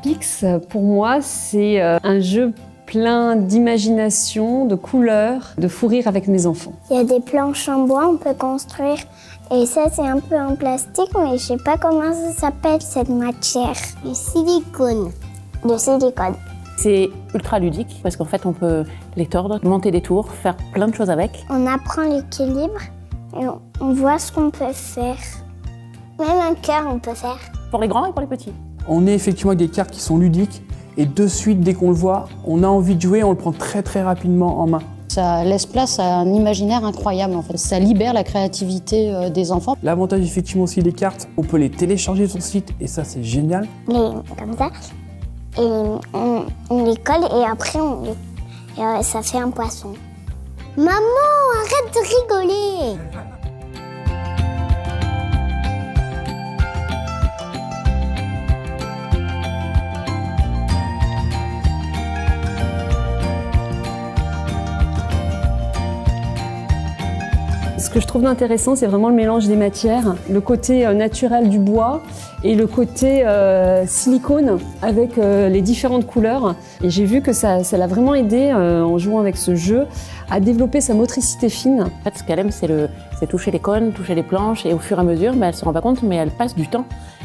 Pix, pour moi, c'est un jeu plein d'imagination, de couleurs, de fou rire avec mes enfants. Il y a des planches en bois, on peut construire. Et ça, c'est un peu en plastique, mais je sais pas comment ça s'appelle, cette matière. Du silicone. Du silicone. C'est ultra ludique parce qu'en fait, on peut les tordre, monter des tours, faire plein de choses avec. On apprend l'équilibre et on voit ce qu'on peut faire. Même un cœur, on peut faire. Pour les grands et pour les petits. On est effectivement avec des cartes qui sont ludiques et de suite, dès qu'on le voit, on a envie de jouer, on le prend très très rapidement en main. Ça laisse place à un imaginaire incroyable en fait. Ça libère la créativité des enfants. L'avantage effectivement aussi des cartes, on peut les télécharger sur le site et ça c'est génial. Comme ça. Et on les colle et après ça fait un poisson. Maman, arrête de rigoler! Ce que je trouve intéressant, c'est vraiment le mélange des matières, le côté naturel du bois et le côté silicone avec les différentes couleurs. Et j'ai vu que ça l'a vraiment aidé en jouant avec ce jeu à développer sa motricité fine. En fait, ce qu'elle aime, c'est toucher les cônes, toucher les planches et au fur et à mesure, elle ne se rend pas compte, mais elle passe du temps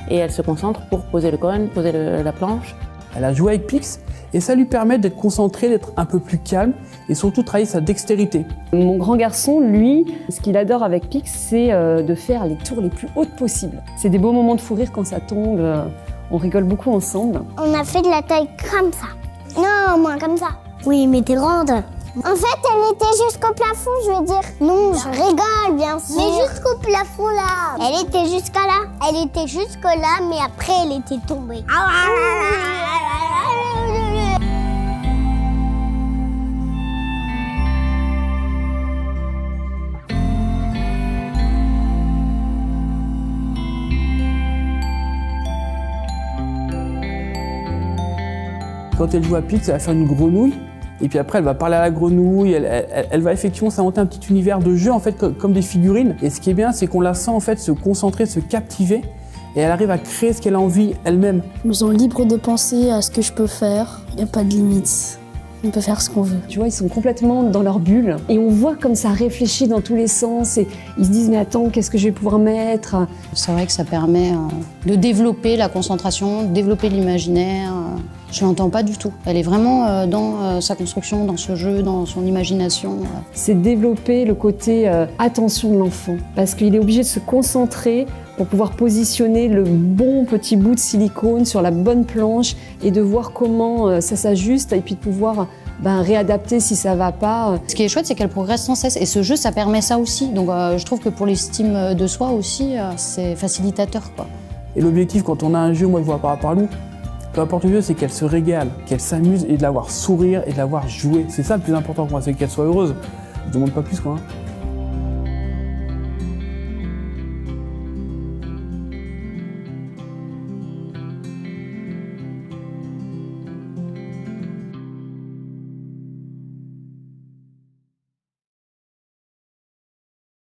et elle se concentre pour poser le cône, poser la planche. Elle a joué avec Pix et ça lui permet d'être concentrée, d'être un peu plus calme et surtout travailler sa dextérité. Mon grand garçon, lui, ce qu'il adore avec Pix, c'est de faire les tours les plus hautes possibles. C'est des beaux moments de fou rire quand ça tombe, on rigole beaucoup ensemble. On a fait de la taille comme ça. Non, moins comme ça. Oui, mais t'es grande. En fait, elle était jusqu'au plafond, je veux dire. Non, je rigole, bien sûr. Mais jusqu'au plafond, là. Elle était jusqu'à là. Elle était jusque là, mais après, elle était tombée. Quand elle joue à Pix, elle va faire une grenouille. Et puis après, elle va parler à la grenouille, elle va effectivement s'inventer un petit univers de jeu, en fait, comme des figurines. Et ce qui est bien, c'est qu'on la sent, en fait, se concentrer, se captiver. Et elle arrive à créer ce qu'elle a envie elle-même. Je me sens libre de penser à ce que je peux faire. Il n'y a pas de limite. On peut faire ce qu'on veut. Tu vois, ils sont complètement dans leur bulle. Et on voit comme ça réfléchit dans tous les sens. Et ils se disent, mais attends, qu'est-ce que je vais pouvoir mettre? C'est vrai que ça permet de développer la concentration, de développer l'imaginaire. Je l'entends pas du tout. Elle est vraiment dans sa construction, dans ce jeu, dans son imagination. C'est développer le côté attention de l'enfant. Parce qu'il est obligé de se concentrer pour pouvoir positionner le bon petit bout de silicone sur la bonne planche et de voir comment ça s'ajuste et puis de pouvoir réadapter si ça va pas. Ce qui est chouette, c'est qu'elle progresse sans cesse. Et ce jeu, ça permet ça aussi. Donc je trouve que pour l'estime de soi aussi, c'est facilitateur, quoi. Et l'objectif, quand on a un jeu, moi je vois par rapport à nous, peu importe le jeu, c'est qu'elle se régale, qu'elle s'amuse et de la voir sourire et de la voir jouer. C'est ça le plus important pour moi, c'est qu'elle soit heureuse. Je ne demande pas plus, quoi.